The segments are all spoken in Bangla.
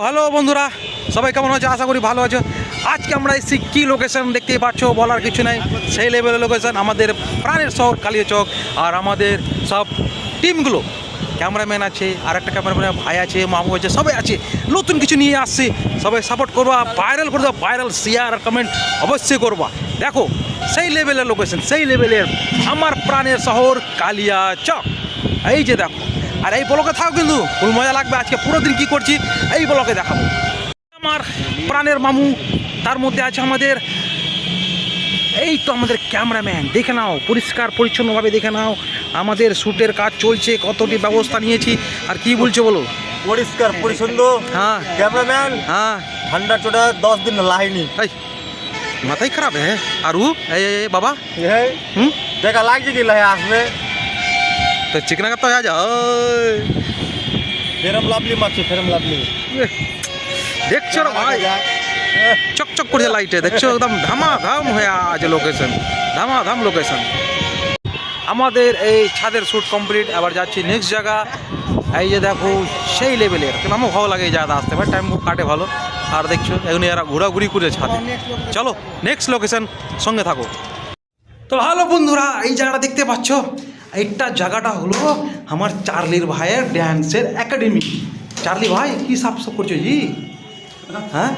হ্যালো বন্ধুরা, সবাই কেমন আছে? আশা করি ভালো আছো। আজকে আমরা এসেছি কী লোকেশন দেখতেই পাচ্ছ, বলার কিছু নাই, সেই লেভেলের লোকেশন আমাদের প্রাণের শহর কালিয়াচক। আর আমাদের সব টিমগুলো, ক্যামেরাম্যান আছে, আর একটা ক্যামেরাম্যান ভাই আছে, মামু আছে, সবাই আছে, নতুন কিছু নিয়ে আসছে। সবাই সাপোর্ট করবা, ভাইরাল করে দেবো, ভাইরাল শেয়ার আর কমেন্ট অবশ্যই করবা। দেখো সেই লেভেলের লোকেশন, সেই লেভেলের আমার প্রাণের শহর কালিয়াচক। এই যে দেখো, আর এই ব্লকে থাকো কিন্তু ফুল মজা লাগবে। আজকে পুরো দিন কী করছি এই ব্লকে দেখাবো। আমার প্রাণের মামু, তার মধ্যে আছে আমাদের এই তো আমাদের ক্যামেরাম্যান। দেখে নাও, পরিষ্কার পরিচ্ছন্নভাবে দেখে নাও আমাদের শ্যুটের কাজ চলছে, কতটি ব্যবস্থা নিয়েছি। আর কি বলছো বলো? পরিষ্কার পরিচ্ছন্ন। হ্যাঁ ক্যামেরাম্যান। হ্যাঁ, ঠান্ডা চোটা 10 দিন লাইনি। এই মাথায় খারাপ হ্যাঁ। আর এই বাবা দেখা লাগছে কি লাই আসবে তো চিকনা তো আ যা ফেরম লাভলি মারছে, ফেরম লাভলি দেখছো রে ভাই, চকচক করছে লাইটে, দেখছো একদম ধামাধাম হয়ে আছে লোকেশন, ধামাধাম লোকেশন। আমাদের এই ছাদের শ্যুট কমপ্লিট, আবার যাচ্ছি নেক্সট জায়গা। এই যে দেখো সেই লেভেলের, আমারও ভালো লাগে এই জায়গাটা আসতে, টাইম কাটে ভালো। আর দেখছো এখন এরা ঘোরাঘুরি করে ছাদে। চলো নেক্সট লোকেশন, সঙ্গে থাকো। তো ভালো বন্ধুরা, এই জায়গাটা দেখতে পাচ্ছ, এইটা জায়গাটা হলো আমার চার্লির ভাইয়ের ড্যান্সের একাডেমি। চার্লি ভাই কি সাফ করছো জি? হ্যাঁ,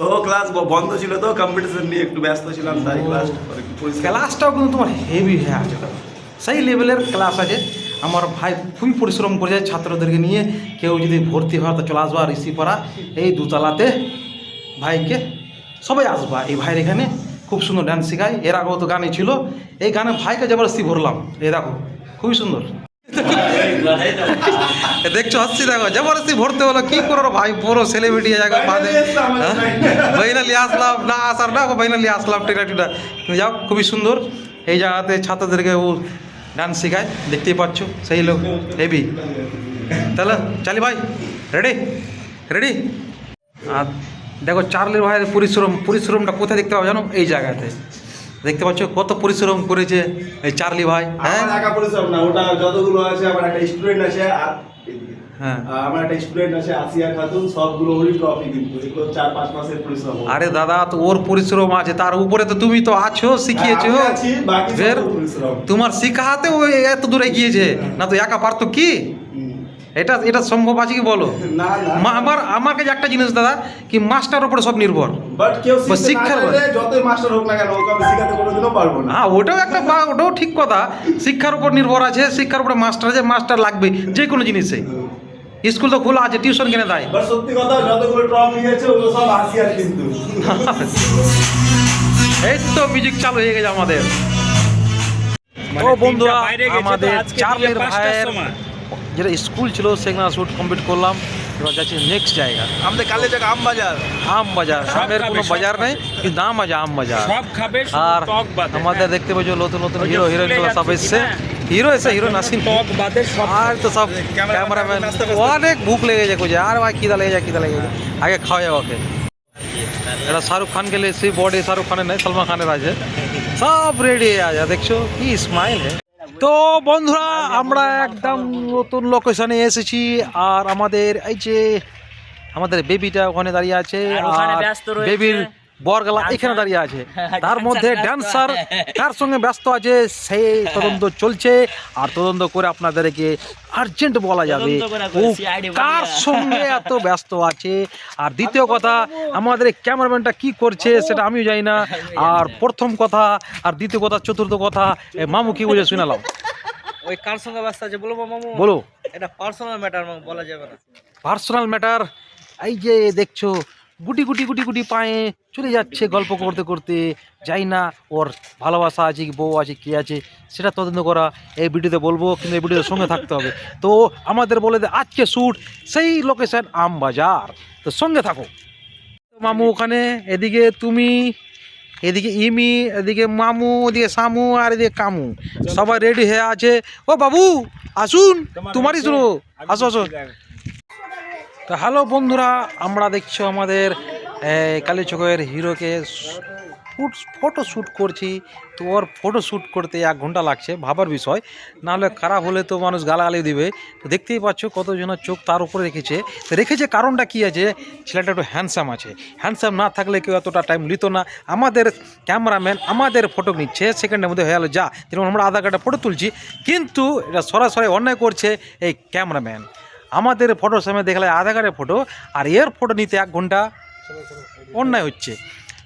ও ক্লাস বন্ধ ছিল তো, কম্পিটিশন নিয়ে একটু ব্যস্ত ছিলাম, তাই ক্লাসটাও কিন্তু তোমার হেভি হয়ে আছে, সেই লেভেলের ক্লাস আছে। আমার ভাই খুবই পরিশ্রম করেছে ছাত্রদেরকে নিয়ে। কেউ যদি ভর্তি হয় তো চলে আসবা ঋষিপাড়া এই দুতলাতে, ভাইকে সবাই আসবা। এই ভাইয়ের এখানে খুব সুন্দর ডান্স শেখায়, এর আগেও তো গানে ছিল। এই গানে ভাইকে জবরদস্তি ভরলাম, এই দেখো খুবই সুন্দর। দেখছো হাসছি, দেখো জবরদস্তি ভরতে হলো, কি করো ভাই, পুরো সেলিব্রিটি জায়গা বাদে বাইনা নিয়ে আসলাম, না আসার না বাইনা নিয়ে আসলাম, টেটা টেটা। যাও খুবই সুন্দর। এই জায়গাতে ছাত্রদেরকে ও ডান্স শেখায়, দেখতেই পাচ্ছ, সেই লোক হেভি। তাহলে চালি ভাই, রেডি রেডি। আর দেখো চার্লির ভাইয়ের পরিশ্রমটা কোথায় দেখতে পাবো জানো? এই জায়গাতে দেখতে পাচ্ছ কত পরিশ্রম করেছে এই চার্লি ভাই। হ্যাঁ, একা পরিশ্রম না, ওটা যতগুলো আছে, আমার একটা স্টুডেন্ট আছে, আর হ্যাঁ আমার একটা স্টুডেন্ট আছে আসিয়া খাতুন, সবগুলো ওরই ট্রফি, কিন্তু এগুলো 4-5 মাসের পরিশ্রম। আরে দাদা, তো ওর পরিশ্রম আছে, তার উপরে তো তুমি তো আছো, শিখিয়েছো। আমি আছি, বাকি ফের সব পরিশ্রম। তোমার শিখাতে ও এত দূরে গিয়েছে, না তো একা পারতো কি? এটা সম্ভব আছে কি বলো? না না, আমার কাছে একটা জিনিস দাদা, কি মাস্টার উপরে সব নির্ভর। বাট কেউ শিক্ষার যতই মাস্টার হোক না কেন, ওকে আমি শিখাতে কোনোদিনও পারবো না। হ্যাঁ, ওটাও ঠিক কথা। শিক্ষার উপর নির্ভর আছে, শিক্ষার উপরে মাস্টার আছে, মাস্টার লাগবে যে কোনো জিনিসে। স্কুল তো খোলা আছে, টিউশন কিনে দেয়। বাট সত্যি কথা, যতগুলো ট্রফি আছে ওগুলো সব আসিয়ার কিন্তু। এই তো মিউজিক চালু হয়ে গেছে আমাদের। ও বন্ধুরা, আমাদের চার্লির ভাইয়ের যেটা স্কুল ছিল সেখানে শ্যুট কমপ্লিট করলাম। এবার যাচ্ছি নেক্সট জায়গা, আমাদের কালে জায়গা আম বাজার। আম বাজার। আমের কোনো বাজার নেই, কিন্তু দাম আছে আম বাজার। আর আমাদের দেখতে পাচ্ছ নতুন নতুন হিরো হিরোইন সব এসছে। হিরো আসেন, আর তো সব ক্যামেরাম্যান। অনেক ভুক লেগে যায়, কোথায় আর ভাই খিদা লেগে যায়, আগে খাওয়া যাবে ওকে। এটা শাহরুখ খান গেলে সেই বডি শাহরুখ খানের নেই, সলমান খানের আছে, সব রেডি আছে। দেখছো কি স্মাইল হে। তো বন্ধুরা, আমরা একদম নতুন লোকেশনে এসেছি। আর আমাদের এই যে আমাদের বেবিটা ওখানে দাঁড়িয়ে আছে, আর বেবির বরগালা এখানে দাঁড়িয়ে আছে। তার মধ্যে ড্যান্সার কার সঙ্গে ব্যস্ত আছে সেই তদন্ত চলছে। আর তদন্ত করে আপনাদেরকে আর্জেন্ট বলা যাবে ও কার সঙ্গে এত ব্যস্ত আছে। আর দ্বিতীয় কথা, আমাদের ক্যামেরাম্যানটা কি করছে সেটা আমিও জানি না। আর প্রথম কথা, আর দ্বিতীয় কথা, চতুর্থ কথা, মামু কি বলে শুনালাম। ওই কার সঙ্গে ব্যস্ত আছে বলবো মামু? বলো। এটা পার্সোনাল ম্যাটার, বলা যাবে না। Personal matter. এই যে দেখছো গুটি গুটি গুটি গুটি পায়ে চলে যাচ্ছে গল্প করতে করতে, যাই না ওর ভালোবাসা আছে কি বউ আছে কি আছে সেটা তদন্ত করা এই ভিডিওতে বলবো, কিন্তু এই ভিডিওর সঙ্গে থাকতে হবে। তো আমাদের বলে দে আজকে শ্যুট সেই লোকেশন আমবাজার, তো সঙ্গে থাকো। মামু ওখানে, এদিকে তুমি, এদিকে ইমি, এদিকে মামু, এদিকে সামু, আর এদিকে কামু, সবাই রেডি হয়ে আছে। ও বাবু আসুন, তোমারই শুরু, আসো আসো। তো হ্যালো বন্ধুরা, আমরা দেখছো আমাদের কালীচকের হিরোকে ফটো শ্যুট করছি, তো ওর ফটো শ্যুট করতে 1 ঘন্টা লাগছে, ভাবার বিষয়। নাহলে খারাপ হলে তো মানুষ গালাগালি দিবে। তো দেখতেই পাচ্ছ কতজনের চোখ তার উপরে রেখেছে। তো রেখেছে কারণটা কী আছে, ছেলেটা একটু হ্যান্ডসাম আছে। হ্যান্ডসাম না থাকলে কেউ এতটা টাইম নিত না। আমাদের ক্যামেরাম্যান আমাদের ফটো নিচ্ছে, সেকেন্ডের মধ্যে হয়ে গেল যা, যেমন আমরা আধা ঘন্টা ফটো তুলছি, কিন্তু এটা সরাসরি অন্যায় করছে এই ক্যামেরাম্যান। আমাদের ফটোর সময় দেখলে আধা ঘন্টার ফটো, আর এর ফটো নিতে 1 ঘন্টা, অন্যায় হচ্ছে।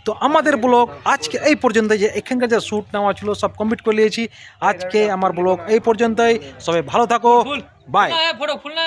তো আমাদের ব্লগ আজকে এই পর্যন্ত, যে এখানকার যে শ্যুট নেওয়া ছিল সব কমপ্লিট করে নিয়েছি। আজকে আমার ব্লগ এই পর্যন্তই। সবাই ভালো থাকো, বাই। ফটো ফুল না